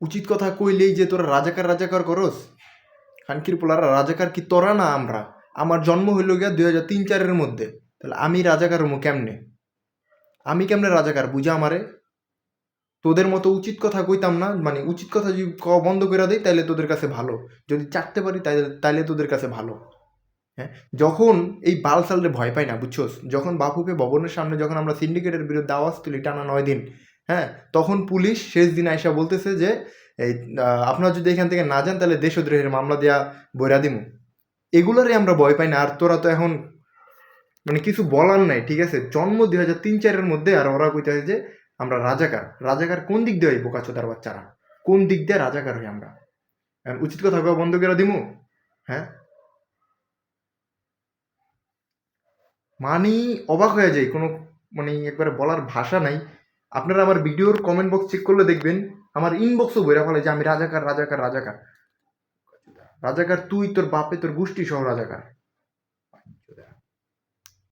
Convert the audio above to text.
উচিত কথা কইলেই যে তোরা রাজাকার রাজাকার করস, খানকির পোলারা রাজাকার কি তোরা না আমরা? আমার জন্ম হইল গিয়া 2003-4-এর মধ্যে, তাহলে আমি রাজাকার হমু কেমনে? আমি কেমনে রাজাকার বুঝা আমারে? তোদের মতো উচিত কথা কইতাম না, মানে উচিত কথা যদি বন্ধ করে দেয় তাইলে তোদের কাছে ভালো, যদি চাটতে পারি তাইলে তোদের কাছে ভালো। হ্যাঁ, যখন এই বালসালরে ভয় পাই না বুঝছোস, যখন বাপুকে ভবনের সামনে যখন আমরা সিন্ডিকেটের বিরুদ্ধে আওয়াজ তুলি টানা 9 দিন, হ্যাঁ, তখন পুলিশ শেষ দিন আইসা বলতেছে যে এই আপনারা যদি এখান থেকে না যান তাহলে দেশদ্রোহের মামলা দেয়া বইরা দিমু। এগুলোরই আমরা ভয় পাই না। আর তোরা তো এখন মানে কিছু বলার নাই, ঠিক আছে? জন্ম 2003-4-এর মধ্যে, আর ওরা কইতেছে যে আমরা রাজাকার। রাজাকার কোন দিক দিয়ে হই বোকাচোদার বাচ্চারা? কোন দিক দিয়ে রাজাকার হই আমরা? উচিত কথা কওয়া বন্ধ করে দিমু? হ্যাঁ, মানে অবাক হয়ে যায়, কোনো মানে একবারে বলার ভাষা নাই। আপনারা আমার ভিডিওর কমেন্ট বক্স চেক করলে দেখবেন আমার ইনবক্সও বইরা ফেলে যে আমি রাজাকার রাজাকার রাজাকার। রাজাকার তুই, তোর বাপে, তোর গোষ্ঠী সহ রাজাকার।